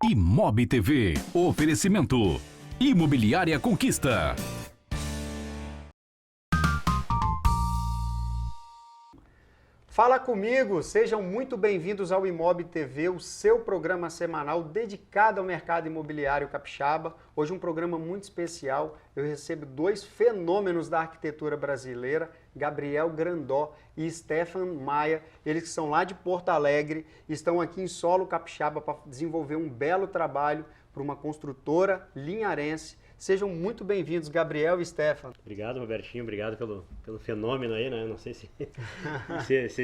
Imob TV. Oferecimento. Imobiliária Conquista. Fala comigo, sejam muito bem-vindos ao Imob TV, o seu programa semanal dedicado ao mercado imobiliário capixaba. Hoje um programa muito especial, eu recebo dois fenômenos da arquitetura brasileira, Gabriel Grandó e Stefan Maia. Eles que são lá de Porto Alegre, estão aqui em solo capixaba para desenvolver um belo trabalho para uma construtora linharense. Sejam muito bem-vindos, Gabriel e Stefan. Obrigado, Robertinho. Obrigado pelo fenômeno aí, né? Não sei se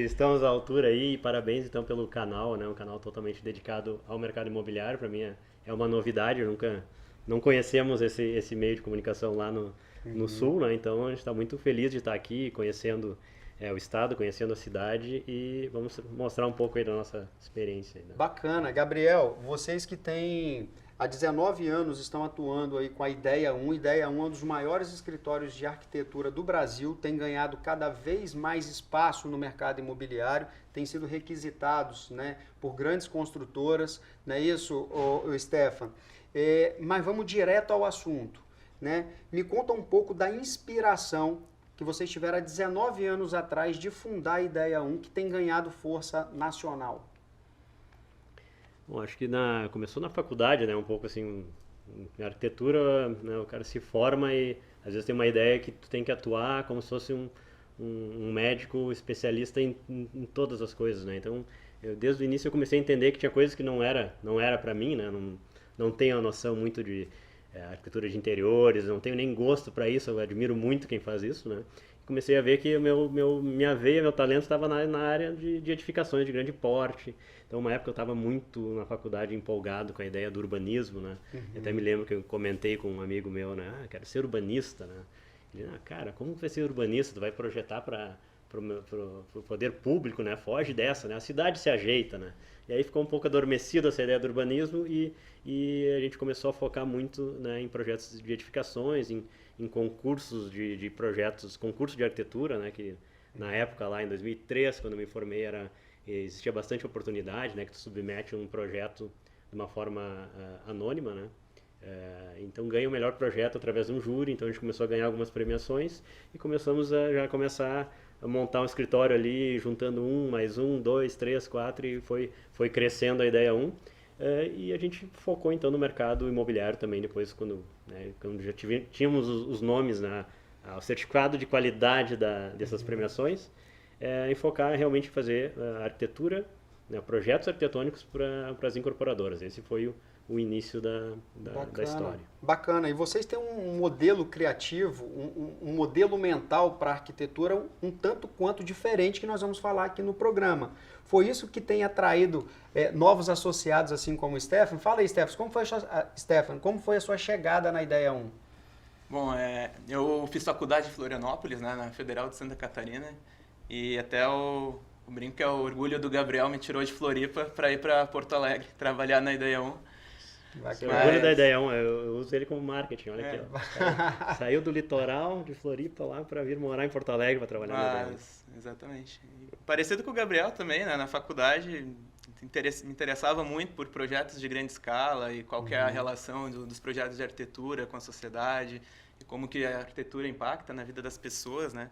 estamos à altura aí. E parabéns, então, pelo canal, né? Um canal totalmente dedicado ao mercado imobiliário. Para mim é uma novidade. Não conhecemos esse meio de comunicação lá no Sul, né? Então, a gente está muito feliz de estar aqui, conhecendo o estado, conhecendo a cidade e vamos mostrar um pouco aí da nossa experiência. Aí, né? Bacana. Gabriel, vocês que têm... Há 19 anos estão atuando aí com a Ideia 1. Ideia 1 é um dos maiores escritórios de arquitetura do Brasil, tem ganhado cada vez mais espaço no mercado imobiliário, tem sido requisitados, né, por grandes construtoras, não é isso, Stefan? Mas vamos direto ao assunto, né? Me conta um pouco da inspiração que vocês tiveram há 19 anos atrás de fundar a Ideia 1, que tem ganhado força nacional. Bom, acho que começou na faculdade, né? Um pouco assim, na arquitetura, né? O cara se forma e às vezes tem uma ideia que tu tem que atuar como se fosse um médico especialista em todas as coisas, né? Então, desde o início eu comecei a entender que tinha coisas que não era para mim, né? Não tenho a noção muito de arquitetura de interiores, não tenho nem gosto para isso, eu admiro muito quem faz isso, né? Comecei a ver que minha veia, meu talento estava na área de edificações de grande porte. Então, uma época eu estava muito na faculdade empolgado com a ideia do urbanismo, né? Uhum. Até me lembro que eu comentei com um amigo meu, né? Quero ser urbanista, né? Ele, cara, como vai ser urbanista? Tu vai projetar para o poder público, né? Foge dessa, né? A cidade se ajeita, né? E aí ficou um pouco adormecida essa ideia do urbanismo e a gente começou a focar muito, né, em projetos de edificações, em concursos de projetos, concurso de arquitetura, né? Que na época lá em 2003, quando eu me formei, existia bastante oportunidade, né? Que tu submete um projeto de uma forma anônima, né? Então ganha o melhor projeto através de um júri, então a gente começou a ganhar algumas premiações e começamos a começar a montar um escritório ali, juntando 1 mais 1, 2, 3, 4 e foi crescendo a Ideia 1. E a gente focou então no mercado imobiliário também depois, quando já tínhamos os nomes, né, o certificado de qualidade dessas premiações, em focar realmente em fazer arquitetura, né, projetos arquitetônicos para as incorporadoras. Esse foi o início da história. Bacana. E vocês têm um modelo criativo, um modelo mental para a arquitetura um tanto quanto diferente que nós vamos falar aqui no programa. Foi isso que tem atraído novos associados, assim como o Stefan? Fala aí, Stefan, como foi a sua chegada na Ideia 1? Bom, eu fiz faculdade em Florianópolis, né, na Federal de Santa Catarina, e até o brinco que é o orgulho do Gabriel me tirou de Floripa para ir para Porto Alegre, trabalhar na Ideia 1. O orgulho da Ideia 1, eu uso ele como marketing, olha aqui. Ó. Saiu do litoral de Floripa lá para vir morar em Porto Alegre para trabalhar na Ideia 1. Exatamente. Parecido com o Gabriel também, né? Na faculdade me interessava muito por projetos de grande escala e qual que é a relação dos projetos de arquitetura com a sociedade e como que a arquitetura impacta na vida das pessoas, né?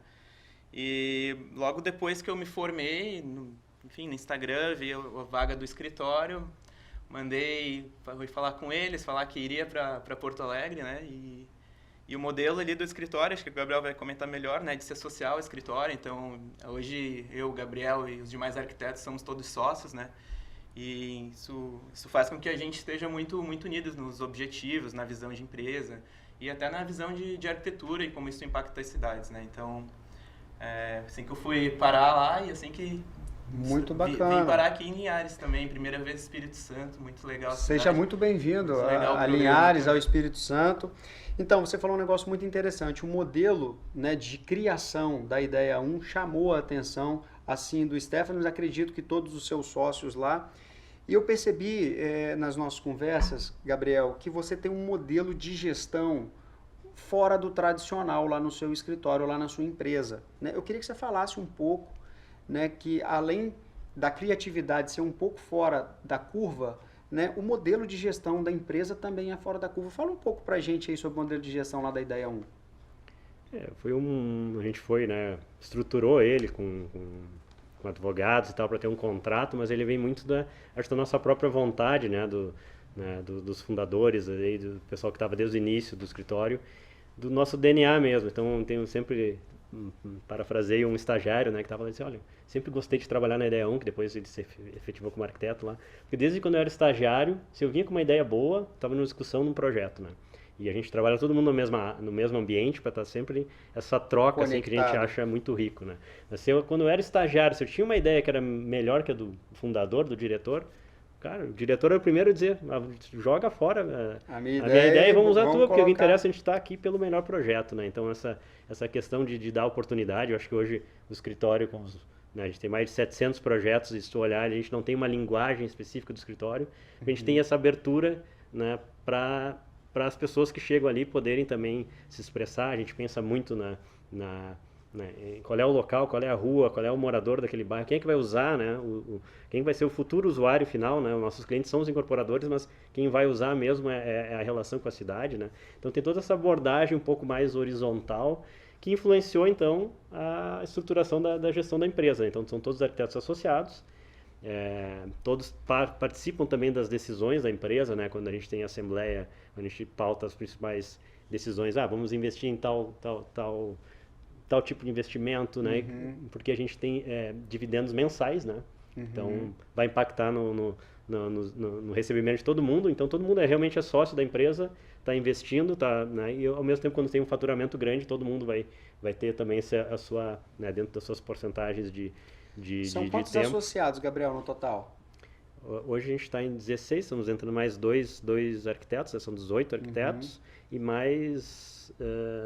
E logo depois que eu me formei, no Instagram, vi a vaga do escritório, fui falar com eles, falar que iria para Porto Alegre, né? E o modelo ali do escritório, acho que o Gabriel vai comentar melhor, né? De se associar ao escritório. Então, hoje eu, o Gabriel e os demais arquitetos somos todos sócios, né? E isso faz com que a gente esteja muito, muito unidos nos objetivos, na visão de empresa e até na visão de arquitetura e como isso impacta as cidades, né? Então, assim que eu fui parar lá e assim que... Muito bacana. Vim parar aqui em Linhares também, primeira vez Espírito Santo, muito legal. Seja muito bem-vindo a Linhares, ao Espírito Santo. Então, você falou um negócio muito interessante, o modelo, né, de criação da Ideia 1 chamou a atenção, assim, do Stefan, mas acredito que todos os seus sócios lá. E eu percebi nas nossas conversas, Gabriel, que você tem um modelo de gestão fora do tradicional lá no seu escritório, lá na sua empresa, né? Eu queria que você falasse um pouco, né, que além da criatividade ser um pouco fora da curva, né, o modelo de gestão da empresa também é fora da curva. Fala um pouco para a gente aí sobre o modelo de gestão lá da Ideia 1. A gente foi, né, estruturou ele com advogados e tal para ter um contrato, mas ele vem muito acho da nossa própria vontade, né, dos fundadores, aí, do pessoal que estava desde o início do escritório, do nosso DNA mesmo. Então, tenho sempre, parafraseio um estagiário, né, que estava lá e disse, olha, sempre gostei de trabalhar na Ideia 1, que depois ele se efetivou como arquiteto lá, porque desde quando eu era estagiário, se eu vinha com uma ideia boa, estava numa discussão num projeto, né. E a gente trabalha todo mundo no mesmo ambiente para estar sempre essa troca assim, que a gente acha muito rico, né. Mas quando eu era estagiário, se eu tinha uma ideia que era melhor que a do fundador, do diretor, cara, o diretor era o primeiro a dizer, joga fora a minha ideia e vamos usar a tua, porque o que interessa é a gente estar aqui pelo melhor projeto, né. Então essa questão de dar oportunidade, eu acho que hoje o escritório, né, a gente tem mais de 700 projetos, e se tu olhar, a gente não tem uma linguagem específica do escritório, a gente tem essa abertura, né, para as pessoas que chegam ali poderem também se expressar. A gente pensa muito em qual é o local, qual é a rua, qual é o morador daquele bairro, quem é que vai usar, né, quem vai ser o futuro usuário final, né, os nossos clientes são os incorporadores, mas quem vai usar mesmo é a relação com a cidade, né. Então tem toda essa abordagem um pouco mais horizontal, que influenciou então a estruturação da gestão da empresa. Então são todos arquitetos associados, todos participam também das decisões da empresa, né? Quando a gente tem assembleia, a gente pauta as principais decisões, vamos investir em tal tipo de investimento, né? Porque a gente tem dividendos mensais, né? Então vai impactar no recebimento de todo mundo, então todo mundo realmente é sócio da empresa, está investindo, né? E ao mesmo tempo, quando tem um faturamento grande, todo mundo vai ter também a sua, né, dentro das suas porcentagens de São quantos associados, Gabriel, no total? Hoje a gente está em 16, estamos entrando mais dois arquitetos, são 18 arquitetos, e mais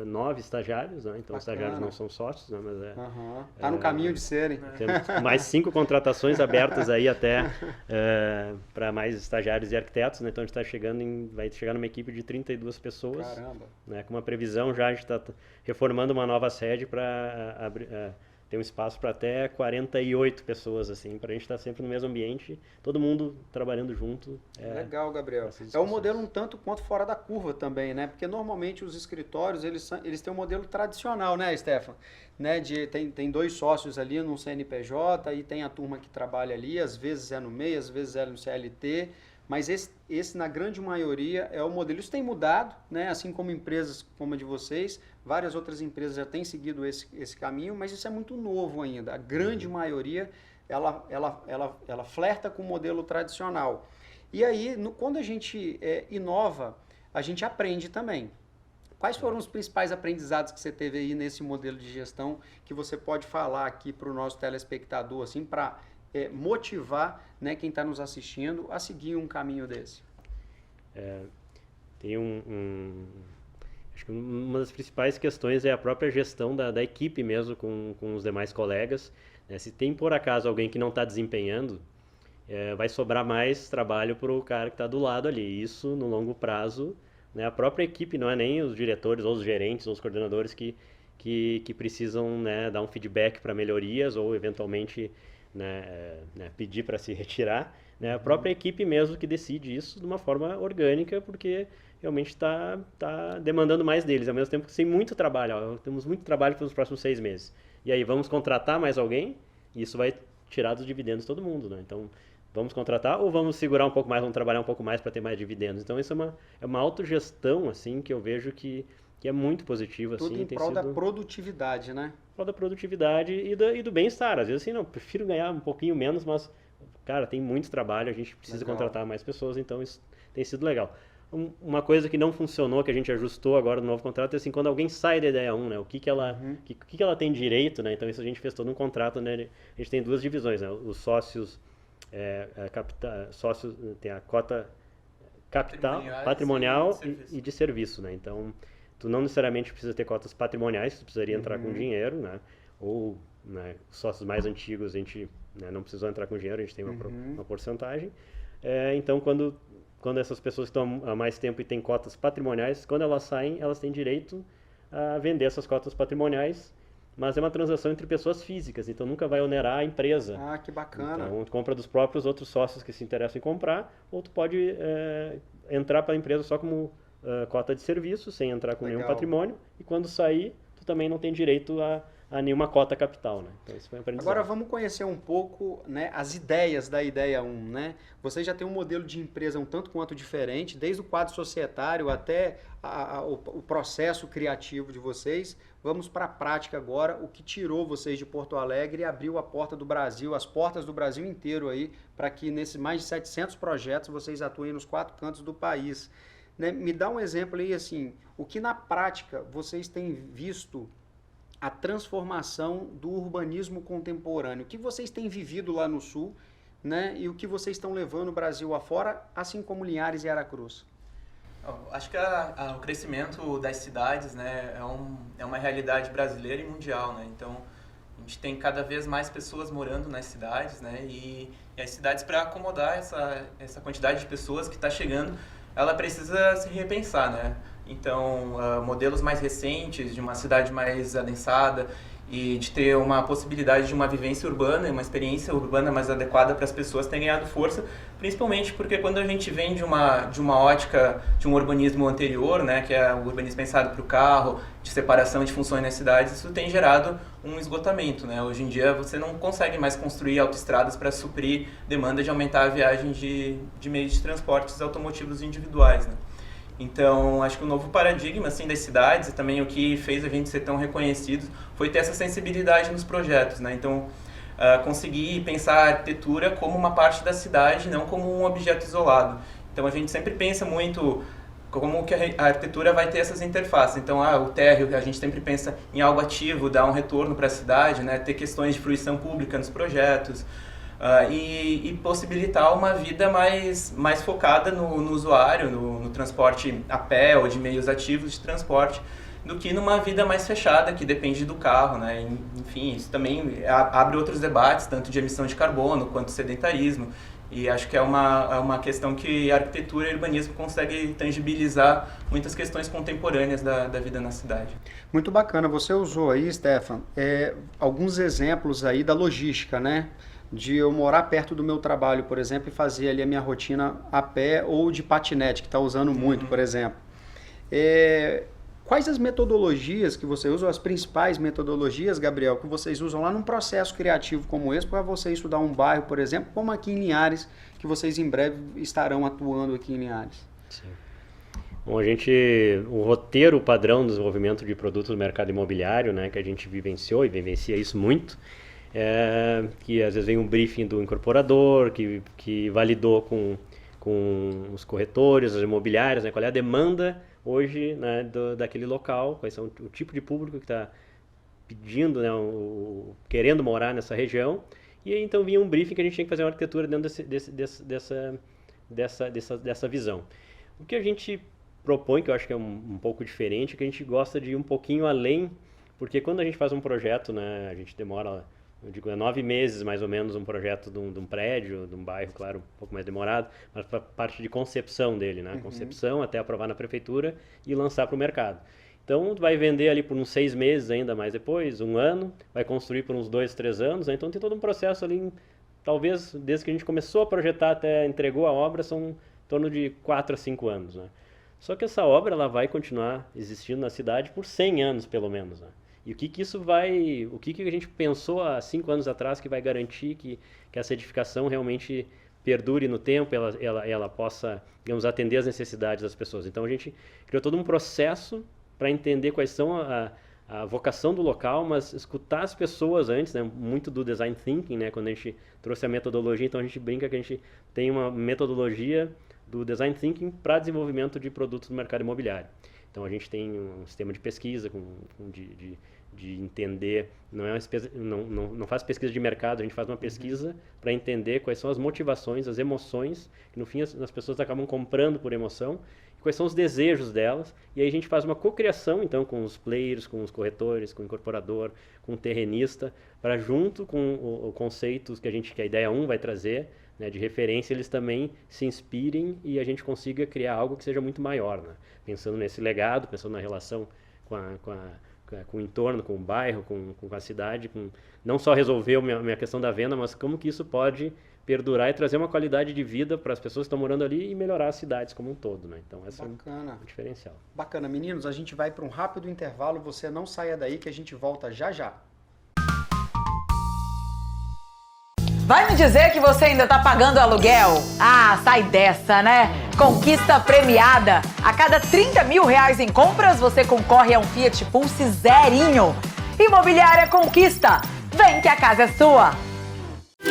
9 estagiários, né? Então os estagiários não são sócios, né? Mas tá no caminho de serem. Temos mais 5 contratações abertas aí até para mais estagiários e arquitetos, né? Então a gente vai chegar numa equipe de 32 pessoas. Caramba! Né? Com uma previsão já, a gente está reformando uma nova sede para ter um espaço para até 48 pessoas, assim, para a gente estar sempre no mesmo ambiente, todo mundo trabalhando junto. Legal, Gabriel. É um modelo um tanto quanto fora da curva também, né? Porque normalmente os escritórios, eles têm um modelo tradicional, né, Stefan? Né? Tem 2 sócios ali num CNPJ, e tem a turma que trabalha ali, às vezes é no MEI, às vezes é no CLT, mas esse, na grande maioria, é o modelo. Isso tem mudado, né? Assim como empresas como a de vocês, várias outras empresas já têm seguido esse caminho, mas isso é muito novo ainda. A grande maioria, ela flerta com o modelo tradicional. E aí, quando a gente inova, a gente aprende também. Quais foram os principais aprendizados que você teve aí nesse modelo de gestão que você pode falar aqui para o nosso telespectador, assim, para motivar, né, quem está nos assistindo a seguir um caminho desse? Tem acho que uma das principais questões é a própria gestão da equipe mesmo com os demais colegas, né? Se tem por acaso alguém que não está desempenhando, vai sobrar mais trabalho para o cara que está do lado ali. Isso, no longo prazo, né, a própria equipe, não é nem os diretores ou os gerentes ou os coordenadores que precisam, né, dar um feedback para melhorias ou eventualmente pedir para se retirar, né? A própria equipe mesmo que decide isso de uma forma orgânica, porque realmente está demandando mais deles, ao mesmo tempo que tem muito trabalho, temos muito trabalho pelos próximos 6 meses. E aí vamos contratar mais alguém, e isso vai tirar dos dividendos todo mundo, né? Então vamos contratar ou vamos segurar um pouco mais, vamos trabalhar um pouco mais para ter mais dividendos. Então isso é uma autogestão, assim, que eu vejo que é muito positivo. Tudo assim, em prol da produtividade, né? Em prol da produtividade e do bem-estar. Às vezes assim, não, prefiro ganhar um pouquinho menos, mas, cara, tem muito trabalho, a gente precisa contratar mais pessoas, então isso tem sido legal. Uma coisa que não funcionou, que a gente ajustou agora no novo contrato, é assim, quando alguém sai da Ideia 1, né, o que ela tem direito, né? Então isso a gente fez todo um contrato, né? A gente tem 2 divisões, né? Os sócios, sócios tem a cota capital, patrimonial e de serviço, né? Então tu não necessariamente precisa ter cotas patrimoniais, tu precisaria entrar com dinheiro, né? Ou, né, os sócios mais antigos, a gente, né, não precisou entrar com dinheiro, a gente tem uma porcentagem. Então, quando essas pessoas estão há mais tempo e têm cotas patrimoniais, quando elas saem, elas têm direito a vender essas cotas patrimoniais, mas é uma transação entre pessoas físicas, então nunca vai onerar a empresa. Ah, que bacana. Então, tu compra dos próprios outros sócios que se interessam em comprar, ou tu pode entrar para a empresa só como cota de serviço, sem entrar com nenhum Legal. patrimônio, e quando sair, tu também não tem direito a nenhuma cota capital, né? Então, isso foi um aprendizado. Agora vamos conhecer um pouco, né, as ideias da Ideia 1, né? Você já tem um modelo de empresa um tanto quanto diferente, desde o quadro societário até o processo criativo de vocês. Vamos para a prática agora, o que tirou vocês de Porto Alegre e abriu a porta do Brasil, as portas do Brasil inteiro aí, para que nesses mais de 700 projetos vocês atuem nos 4 cantos do país. Né? Me dá um exemplo aí, assim, o que na prática vocês têm visto a transformação do urbanismo contemporâneo. O que vocês têm vivido lá no Sul, né? E o que vocês estão levando o Brasil afora, assim como Linhares e Aracruz? Acho que o crescimento das cidades, né, é uma realidade brasileira e mundial, né? Então, a gente tem cada vez mais pessoas morando nas cidades, né? E as cidades, para acomodar essa quantidade de pessoas que está chegando, ela precisa se repensar, né? Então, modelos mais recentes, de uma cidade mais adensada e de ter uma possibilidade de uma vivência urbana e uma experiência urbana mais adequada para as pessoas tem ganhado força, principalmente porque quando a gente vem de uma ótica de um urbanismo anterior, né, que é o urbanismo pensado para o carro, de separação de funções nas cidades, isso tem gerado um esgotamento, né? Hoje em dia você não consegue mais construir autoestradas para suprir demanda de aumentar a viagem de meios de transportes automotivos individuais, né? Então, acho que o novo paradigma assim, das cidades e também o que fez a gente ser tão reconhecido foi ter essa sensibilidade nos projetos, né? Então, conseguir pensar a arquitetura como uma parte da cidade, não como um objeto isolado. Então, a gente sempre pensa muito como que a arquitetura vai ter essas interfaces. Então, o térreo, a gente sempre pensa em algo ativo, dar um retorno para a cidade, né? Ter questões de fruição pública nos projetos. E possibilitar uma vida mais focada no usuário, no transporte a pé ou de meios ativos de transporte, do que numa vida mais fechada, que depende do carro, né? Enfim, isso também abre outros debates, tanto de emissão de carbono quanto sedentarismo, e acho que é uma questão que a arquitetura e o urbanismo conseguem tangibilizar muitas questões contemporâneas da vida na cidade. Muito bacana, você usou aí, Stefan, alguns exemplos aí da logística, né? De eu morar perto do meu trabalho, por exemplo, e fazer ali a minha rotina a pé ou de patinete, que está usando muito, por exemplo. Quais as metodologias que você usa, as principais metodologias, Gabriel, que vocês usam lá num processo criativo como esse, para você estudar um bairro, por exemplo, como aqui em Linhares, que vocês em breve estarão atuando aqui em Linhares? Sim. Bom, o roteiro padrão do desenvolvimento de produtos no mercado imobiliário, né, que a gente vivenciou e vivencia isso muito, que às vezes vem um briefing do incorporador, que validou com os corretores, as imobiliárias, né, qual é a demanda hoje, né, daquele local, quais são o tipo de público que está pedindo, né, querendo morar nessa região, e aí então vinha um briefing que a gente tinha que fazer uma arquitetura dentro dessa visão. O que a gente propõe, que eu acho que é um pouco diferente, é que a gente gosta de ir um pouquinho além, porque quando a gente faz um projeto, né, a gente demora, eu digo, 9 meses mais ou menos um projeto de um prédio, de um bairro, claro, um pouco mais demorado, mas para a parte de concepção dele, né? Concepção até aprovar na prefeitura e lançar para o mercado. Então, tu vai vender ali por uns 6 meses ainda mais depois, 1 ano, vai construir por uns 2, 3 anos, né? Então tem todo um processo ali, talvez desde que a gente começou a projetar até entregou a obra, são em torno de 4 a 5 anos, né? Só que essa obra ela vai continuar existindo na cidade por 100 anos pelo menos, né? E o que a gente pensou há 5 anos atrás que vai garantir que essa edificação realmente perdure no tempo, ela possa, digamos, atender às necessidades das pessoas. Então a gente criou todo um processo para entender quais são a vocação do local, mas escutar as pessoas antes, né? Muito do design thinking, né? Quando a gente trouxe a metodologia, então a gente brinca que a gente tem uma metodologia do design thinking para desenvolvimento de produtos no mercado imobiliário. Então a gente tem um sistema de pesquisa de entender, não faz pesquisa de mercado, a gente faz uma pesquisa para entender quais são as motivações, as emoções, que no fim as pessoas acabam comprando por emoção, quais são os desejos delas, e aí a gente faz uma cocriação então com os players, com os corretores, com o incorporador, com o terrenista, para junto com o conceito que a Ideia 1 vai trazer, né, de referência, eles também se inspirem e a gente consiga criar algo que seja muito maior, né? Pensando nesse legado, pensando na relação com com o entorno, com o bairro, com a cidade, não só resolver a minha questão da venda, mas como que isso pode perdurar e trazer uma qualidade de vida para as pessoas que estão morando ali e melhorar as cidades como um todo, né? Então, esse é o diferencial. Bacana. Meninos, a gente vai para um rápido intervalo. Você não saia daí que a gente volta já já. Vai me dizer que você ainda tá pagando aluguel? Ah, sai dessa, né? Conquista premiada. A cada 30 mil reais em compras, você concorre a um Fiat Pulse zerinho. Imobiliária Conquista. Vem que a casa é sua.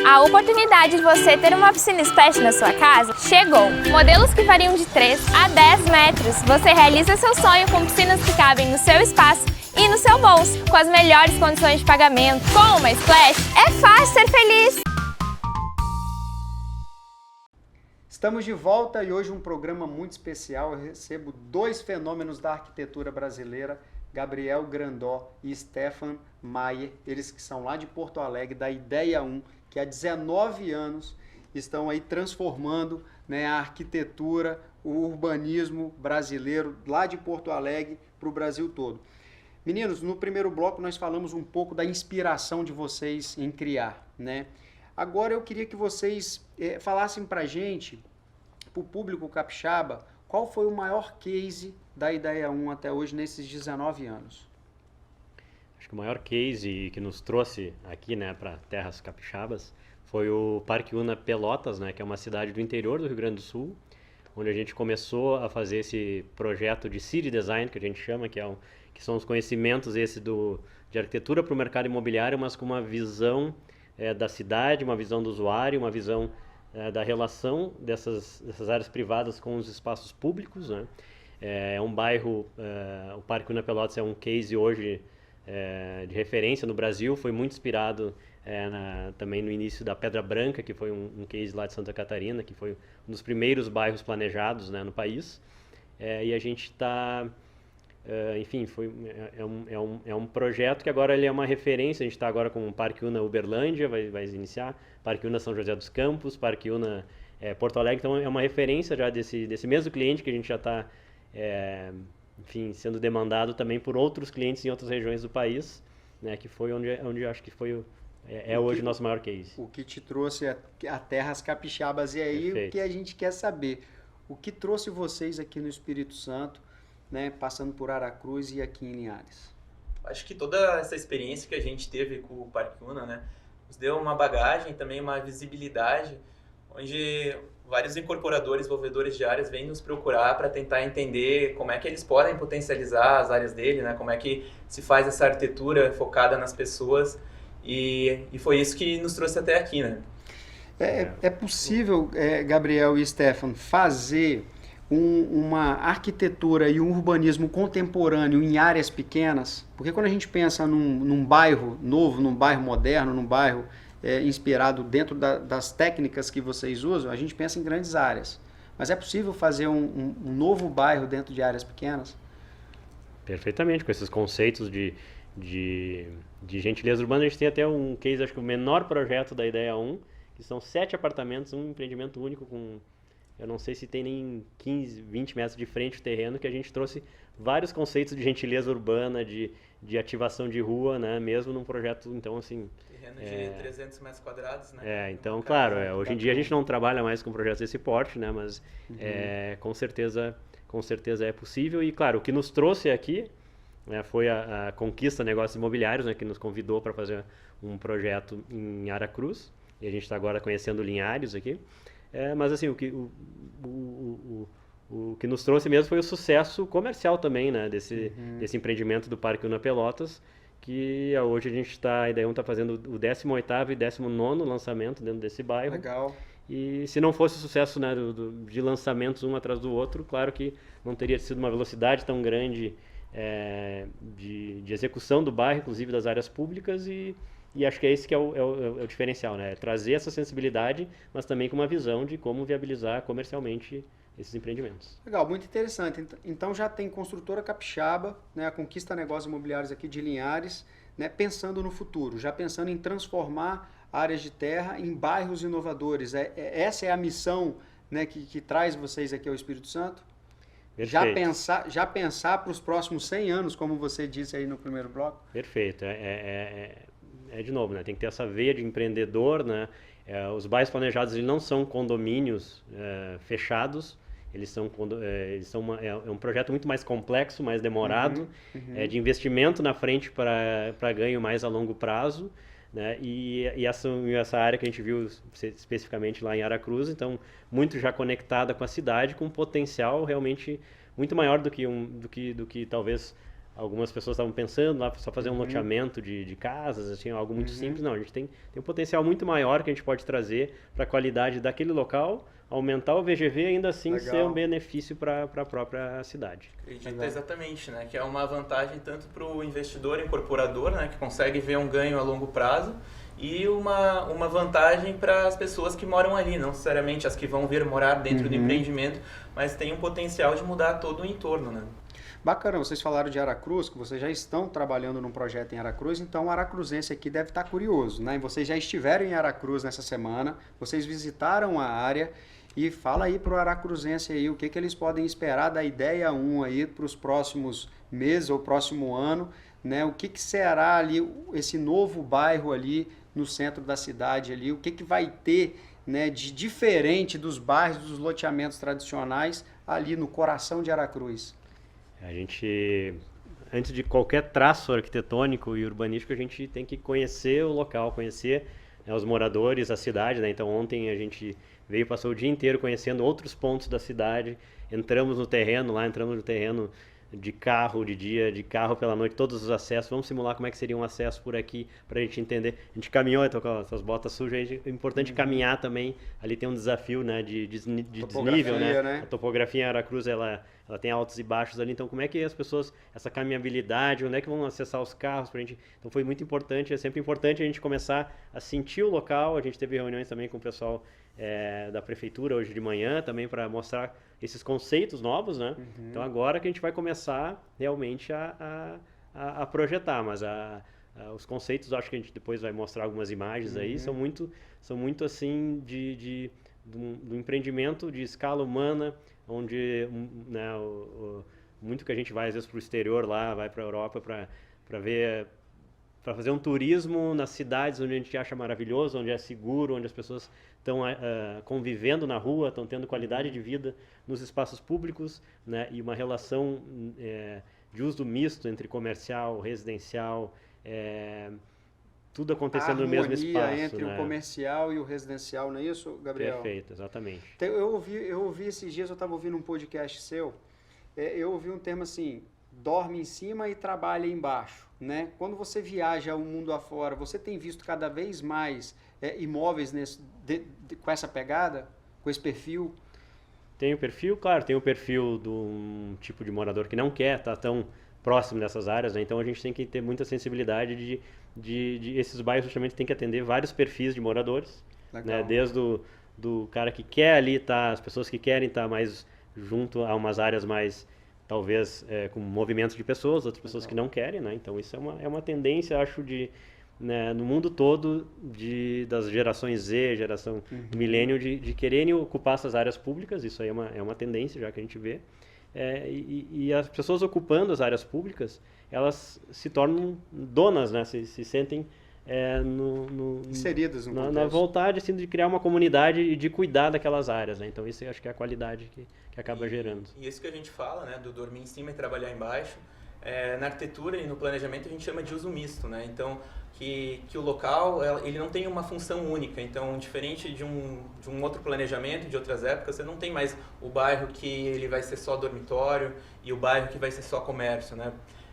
A oportunidade de você ter uma piscina splash na sua casa chegou. Modelos que variam de 3 a 10 metros. Você realiza seu sonho com piscinas que cabem no seu espaço e no seu bolso, com as melhores condições de pagamento. Com uma splash, é fácil ser feliz. Estamos de volta e hoje um programa muito especial. Eu recebo 2 fenômenos da arquitetura brasileira, Gabriel Grandó e Stefan Maier, eles que são lá de Porto Alegre, da Ideia 1, que há 19 anos estão aí transformando, né, a arquitetura, o urbanismo brasileiro lá de Porto Alegre para o Brasil todo. Meninos, no primeiro bloco nós falamos um pouco da inspiração de vocês em criar, né? Agora eu queria que vocês falassem para a gente, para o público capixaba, qual foi o maior case da Ideia 1 até hoje nesses 19 anos? Acho que o maior case que nos trouxe aqui, né, para terras capixabas foi o Parque Una Pelotas, né, que é uma cidade do interior do Rio Grande do Sul, onde a gente começou a fazer esse projeto de city design, que a gente chama, que são os conhecimentos de arquitetura para o mercado imobiliário, mas com uma visão da cidade, uma visão do usuário, uma visão da relação dessas áreas privadas com os espaços públicos, né? É um bairro, o Parque Una Pelotas é um case hoje de referência no Brasil, foi muito inspirado também no início da Pedra Branca, que foi um case lá de Santa Catarina, que foi um dos primeiros bairros planejados, né, no país. E a gente está... enfim, é um projeto que agora ele é uma referência. A gente está agora com o Parque Una Uberlândia, vai iniciar, Parque Una São José dos Campos, Parque Una Porto Alegre. Então é uma referência já desse mesmo cliente que a gente já está, enfim, sendo demandado também por outros clientes em outras regiões do país, né, que foi onde eu acho que foi hoje o nosso maior case. O que te trouxe a terras capixabas. E aí Perfeito. O que a gente quer saber, o que trouxe vocês aqui no Espírito Santo, né, passando por Aracruz e aqui em Linhares? Acho que toda essa experiência que a gente teve com o Parque Una, né, nos deu uma bagagem, também uma visibilidade, onde vários incorporadores, desenvolvedores de áreas vêm nos procurar para tentar entender como é que eles podem potencializar as áreas dele, né, como é que se faz essa arquitetura focada nas pessoas, e foi isso que nos trouxe até aqui, né? É possível, Gabriel e Stefan, fazer uma arquitetura e um urbanismo contemporâneo em áreas pequenas? Porque quando a gente pensa num bairro novo, num bairro moderno, num bairro inspirado dentro das técnicas que vocês usam, a gente pensa em grandes áreas. Mas é possível fazer um novo bairro dentro de áreas pequenas? Perfeitamente, com esses conceitos de gentileza urbana. A gente tem até um case, acho que o menor projeto da Ideia 1, que são 7 apartamentos, um empreendimento único com... Eu não sei se tem nem 15, 20 metros de frente o terreno, que a gente trouxe vários conceitos de gentileza urbana, de ativação de rua, né? Mesmo num projeto, então, assim... Terreno de 300 metros quadrados, né? Então, claro, hoje em dia a gente não trabalha mais com projetos desse porte, né? Mas com certeza é possível. E, claro, o que nos trouxe aqui, né, foi a Conquista Negócios Imobiliários, né, que nos convidou para fazer um projeto em Aracruz. E a gente está agora conhecendo Linhares aqui. Mas assim, o que nos trouxe mesmo foi o sucesso comercial também, né, desse empreendimento do Parque Una Pelotas, que hoje a Ideia 1 está fazendo o 18º e 19º lançamento dentro desse bairro. Legal. E se não fosse o sucesso, né, de lançamentos um atrás do outro, claro que não teria sido uma velocidade tão grande de execução do bairro, inclusive das áreas públicas, e acho que é esse que é o diferencial, né? Trazer essa sensibilidade, mas também com uma visão de como viabilizar comercialmente esses empreendimentos. Legal, muito interessante. Então já tem construtora capixaba, né, a Conquista Negócios Imobiliários aqui de Linhares, né, pensando no futuro, já pensando em transformar áreas de terra em bairros inovadores. Essa é a missão, né, que traz vocês aqui ao Espírito Santo? Já pensar para os próximos 100 anos, como você disse aí no primeiro bloco? Perfeito. De novo, né? Tem que ter essa veia de empreendedor, né? Os bairros planejados eles não são condomínios fechados, eles são um projeto muito mais complexo, mais demorado, de investimento na frente para ganho mais a longo prazo, né? E essa área que a gente viu especificamente lá em Aracruz, então muito já conectada com a cidade, com um potencial realmente muito maior do que talvez algumas pessoas estavam pensando lá, só fazer um loteamento de casas, assim, algo muito simples. Não, a gente tem um potencial muito maior que a gente pode trazer para a qualidade daquele local, aumentar o VGV e ainda assim ser um benefício para a própria cidade. Acredito exatamente, né? Que é uma vantagem tanto para o investidor incorporador, né? Que consegue ver um ganho a longo prazo, e uma vantagem para as pessoas que moram ali, não necessariamente as que vão vir morar dentro do empreendimento, mas tem um potencial de mudar todo o entorno, né? Bacana, vocês falaram de Aracruz, que vocês já estão trabalhando num projeto em Aracruz, então o aracruzense aqui deve estar curioso, né? E vocês já estiveram em Aracruz nessa semana, vocês visitaram a área, e fala aí para o aracruzense aí o que eles podem esperar da ideia 1 aí para os próximos meses ou próximo ano, né? O que será ali esse novo bairro ali no centro da cidade ali, o que vai ter, né, de diferente dos bairros, dos loteamentos tradicionais ali no coração de Aracruz? A gente, antes de qualquer traço arquitetônico e urbanístico, a gente tem que conhecer o local, conhecer, né, os moradores, a cidade, né? Então ontem a gente passou o dia inteiro conhecendo outros pontos da cidade, entramos no terreno de carro de dia, de carro pela noite, todos os acessos, vamos simular como é que seria um acesso por aqui para a gente entender. A gente caminhou, tô com as botas sujas, é importante caminhar também, ali tem um desafio, né, de desnível, né? A topografia em Aracruz, ela tem altos e baixos ali, então como é que as pessoas, essa caminhabilidade, onde é que vão acessar os carros pra gente? Então foi muito importante, é sempre importante a gente começar a sentir o local. A gente teve reuniões também com o pessoal da prefeitura hoje de manhã, também para mostrar esses conceitos novos, né? Então agora que a gente vai começar realmente a projetar, mas os conceitos, acho que a gente depois vai mostrar algumas imagens aí, são muito assim do empreendimento de escala humana, onde, né, muito que a gente vai às vezes para o exterior lá, vai para a Europa para ver, para fazer um turismo nas cidades onde a gente acha maravilhoso, onde é seguro, onde as pessoas estão convivendo na rua, estão tendo qualidade de vida nos espaços públicos, né, e uma relação de uso misto entre comercial, residencial, tudo acontecendo no mesmo espaço. Entre o comercial e o residencial, não é isso, Gabriel? Perfeito, exatamente. Eu ouvi esses dias, eu estava ouvindo um podcast seu, eu ouvi um termo assim, dorme em cima e trabalha embaixo, né? Quando você viaja o mundo afora, você tem visto cada vez mais imóveis com essa pegada, com esse perfil? Tem o perfil, claro, tem o perfil de um tipo de morador que não quer estar tão próximo dessas áreas, né? Então a gente tem que ter muita sensibilidade de esses bairros justamente tem que atender vários perfis de moradores, né? Desde do cara que quer ali estar, as pessoas que querem estar mais junto a umas áreas mais, talvez, com movimentos de pessoas, outras pessoas que não querem, né? Então isso é uma tendência, acho, né, no mundo todo, das gerações Z, geração milênio, de quererem ocupar essas áreas públicas. Isso aí é uma tendência já que a gente vê. E as pessoas ocupando as áreas públicas, elas se tornam donas, né? Se sentem inseridas na vontade, assim, de criar uma comunidade e de cuidar daquelas áreas, né? Então isso eu acho que é a qualidade que acaba gerando. E isso que a gente fala, né, do dormir em cima e trabalhar embaixo, na arquitetura e no planejamento a gente chama de uso misto, né? Então que o local ele não tem uma função única. Então, diferente de um outro planejamento de outras épocas, você não tem mais o bairro que ele vai ser só dormitório e o bairro que vai ser só comércio, né?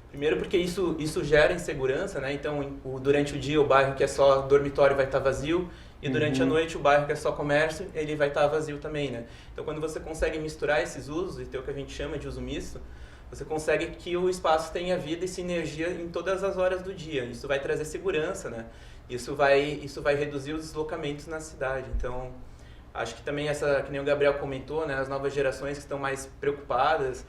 Primeiro porque isso gera insegurança, né? Então, durante o dia o bairro que é só dormitório vai estar vazio e durante a noite o bairro que é só comércio, ele vai estar vazio também, né? Então, quando você consegue misturar esses usos e ter o que a gente chama de uso misto, você consegue que o espaço tenha vida e sinergia em todas as horas do dia. Isso vai trazer segurança, né? Isso vai reduzir os deslocamentos na cidade. Então, acho que também que nem o Gabriel comentou, né? As novas gerações que estão mais preocupadas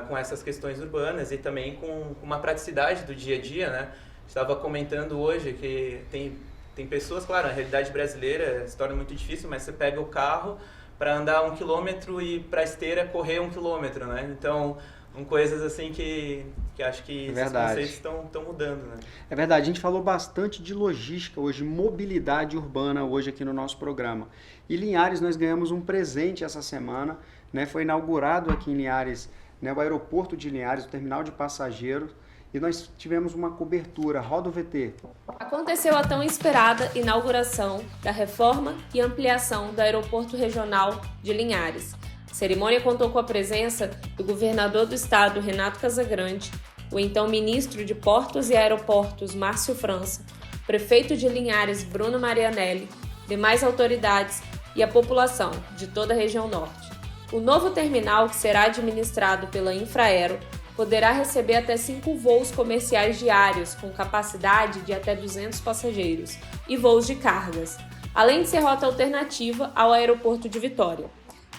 com essas questões urbanas e também com uma praticidade do dia a dia, né? Estava comentando hoje que tem pessoas, claro, a realidade brasileira se torna muito difícil, mas você pega o carro para andar 1 quilômetro e para esteira correr 1 quilômetro, né? Então, são coisas assim que acho que esses conceitos estão mudando, né? É verdade, a gente falou bastante de logística hoje, mobilidade urbana hoje aqui no nosso programa. E Linhares, nós ganhamos um presente essa semana, né? Foi inaugurado aqui em Linhares, né, o aeroporto de Linhares, o terminal de passageiros, e nós tivemos uma cobertura. Roda o VT. Aconteceu a tão esperada inauguração da reforma e ampliação do Aeroporto Regional de Linhares. A cerimônia contou com a presença do governador do estado, Renato Casagrande, o então ministro de Portos e Aeroportos, Márcio França, prefeito de Linhares, Bruno Marianelli, demais autoridades e a população de toda a região norte. O novo terminal, que será administrado pela Infraero, poderá receber até 5 voos comerciais diários, com capacidade de até 200 passageiros, e voos de cargas, além de ser rota alternativa ao aeroporto de Vitória.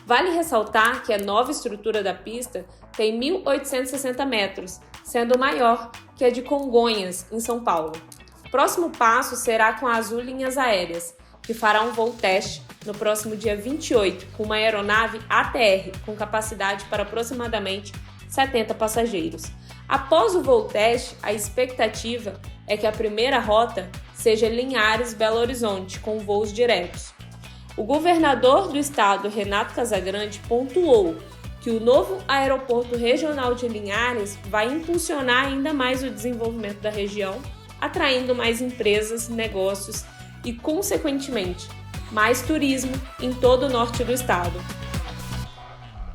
Vale ressaltar que a nova estrutura da pista tem 1.860 metros, sendo maior que a de Congonhas, em São Paulo. O próximo passo será com a Azul Linhas Aéreas, que fará um voo teste no próximo dia 28, com uma aeronave ATR com capacidade para aproximadamente 70 passageiros. Após o voo teste, a expectativa é que a primeira rota seja Linhares-Belo Horizonte, com voos diretos. O governador do estado, Renato Casagrande, pontuou que o novo aeroporto regional de Linhares vai impulsionar ainda mais o desenvolvimento da região, atraindo mais empresas, negócios e, consequentemente, mais turismo em todo o norte do estado.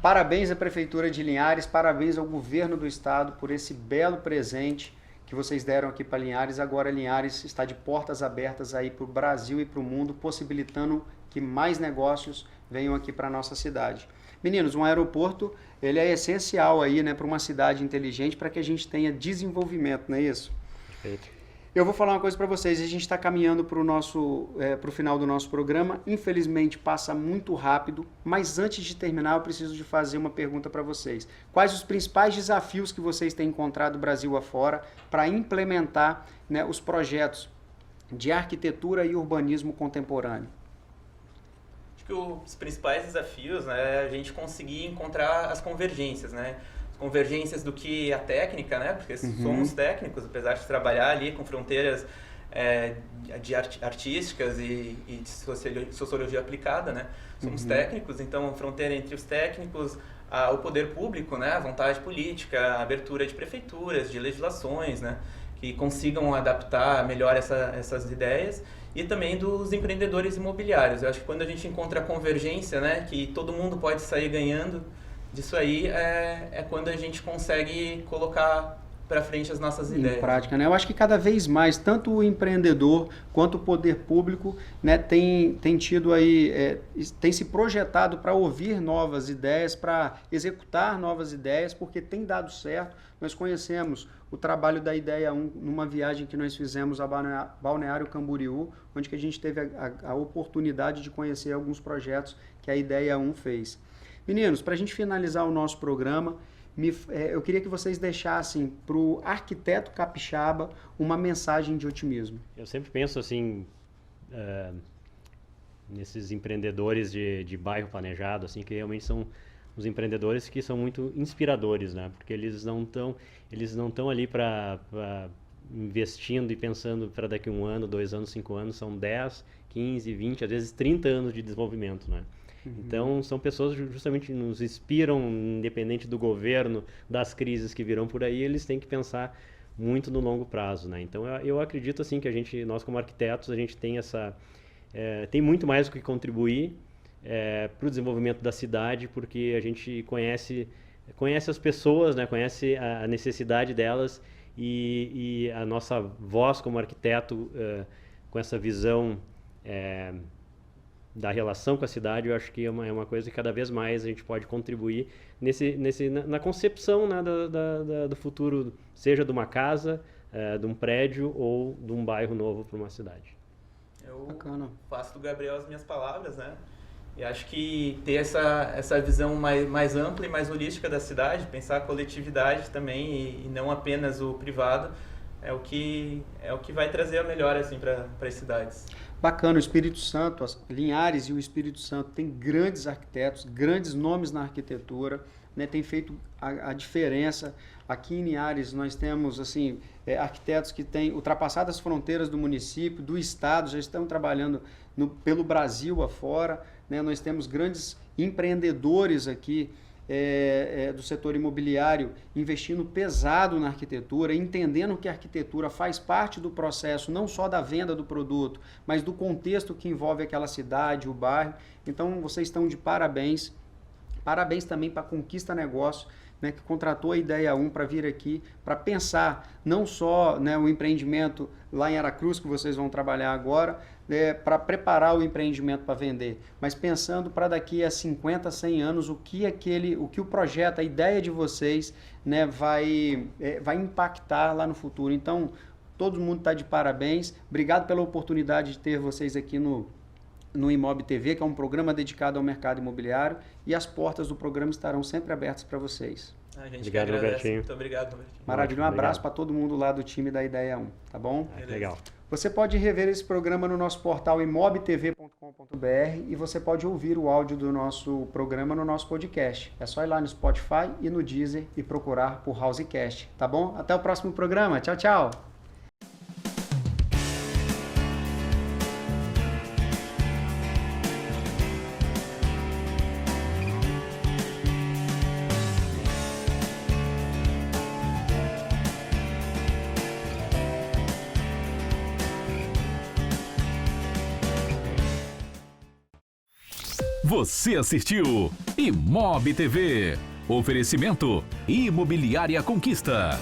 Parabéns à Prefeitura de Linhares, parabéns ao governo do estado por esse belo presente que vocês deram aqui para Linhares. Agora Linhares está de portas abertas aí para o Brasil e para o mundo, possibilitando que mais negócios venham aqui para a nossa cidade. Meninos, um aeroporto ele é essencial aí, né, para uma cidade inteligente, para que a gente tenha desenvolvimento, não é isso? Perfeito. Eu vou falar uma coisa para vocês, a gente está caminhando para o final do nosso programa, infelizmente passa muito rápido, mas antes de terminar eu preciso de fazer uma pergunta para vocês. Quais os principais desafios que vocês têm encontrado Brasil afora para implementar, né, os projetos de arquitetura e urbanismo contemporâneo? Acho que os principais desafios, né, é a gente conseguir encontrar as convergências, né? Convergências do que a técnica, né? Porque somos técnicos, apesar de trabalhar ali com fronteiras artísticas e de sociologia aplicada, né? Somos técnicos, então a fronteira entre os técnicos, o poder público, né? A vontade política, a abertura de prefeituras, de legislações, né? Que consigam adaptar melhor essas ideias, e também dos empreendedores imobiliários. Eu acho que quando a gente encontra a convergência, né? Que todo mundo pode sair ganhando disso aí, é quando a gente consegue colocar para frente as nossas ideias. Em prática, né? Eu acho que cada vez mais, tanto o empreendedor quanto o poder público, né, tem tido aí, tem se projetado para ouvir novas ideias, para executar novas ideias, porque tem dado certo. Nós conhecemos o trabalho da Ideia 1 numa viagem que nós fizemos a Balneário Camboriú, onde que a gente teve a oportunidade de conhecer alguns projetos que a Ideia 1 fez. Meninos, para a gente finalizar o nosso programa, eu queria que vocês deixassem para o arquiteto capixaba uma mensagem de otimismo. Eu sempre penso assim, nesses empreendedores de bairro planejado, assim, que realmente são os empreendedores que são muito inspiradores, né? Porque eles não estão ali para investindo e pensando para daqui 1 ano, 2 anos, 5 anos, são 10, 15, 20, às vezes 30 anos de desenvolvimento, né? Então, são pessoas que justamente nos inspiram, independente do governo, das crises que virão por aí, eles têm que pensar muito no longo prazo, né? Então, eu acredito assim que nós como arquitetos, a gente tem tem muito mais o que contribuir para o desenvolvimento da cidade, porque a gente conhece as pessoas, né? Conhece a necessidade delas, e a nossa voz como arquiteto, com essa visão da relação com a cidade, eu acho que é uma coisa que cada vez mais a gente pode contribuir na concepção, né, do futuro, seja de uma casa, de um prédio ou de um bairro novo para uma cidade. Eu faço do Gabriel as minhas palavras, né? E acho que ter essa visão mais ampla e mais holística da cidade, pensar a coletividade também e não apenas o privado, é o que vai trazer a melhora assim, para as cidades. Bacana, o Espírito Santo, Linhares e o Espírito Santo tem grandes arquitetos, grandes nomes na arquitetura, né, tem feito a diferença. Aqui em Linhares nós temos assim, arquitetos que têm ultrapassado as fronteiras do município, do estado, já estão trabalhando pelo Brasil afora, né? Nós temos grandes empreendedores aqui do setor imobiliário investindo pesado na arquitetura, entendendo que a arquitetura faz parte do processo não só da venda do produto, mas do contexto que envolve aquela cidade, o bairro. Então vocês estão de parabéns. Parabéns também para a Conquista Negócio, né, que contratou a Ideia 1 para vir aqui, para pensar não só, né, o empreendimento lá em Aracruz, que vocês vão trabalhar agora, para preparar o empreendimento para vender, mas pensando para daqui a 50, 100 anos, o que o projeto, a ideia de vocês, né, vai impactar lá no futuro. Então, todo mundo está de parabéns. Obrigado pela oportunidade de ter vocês aqui no Imob TV, que é um programa dedicado ao mercado imobiliário, e as portas do programa estarão sempre abertas para vocês. A gente Obrigado, Robertinho. Muito obrigado, Robertinho. Maravilha, um abraço para todo mundo lá do time da Ideia 1, tá bom? Legal. Você pode rever esse programa no nosso portal imobtv.com.br e você pode ouvir o áudio do nosso programa no nosso podcast. É só ir lá no Spotify e no Deezer e procurar por Housecast, tá bom? Até o próximo programa. Tchau, tchau! Você assistiu Imob TV. Oferecimento Imobiliária Conquista.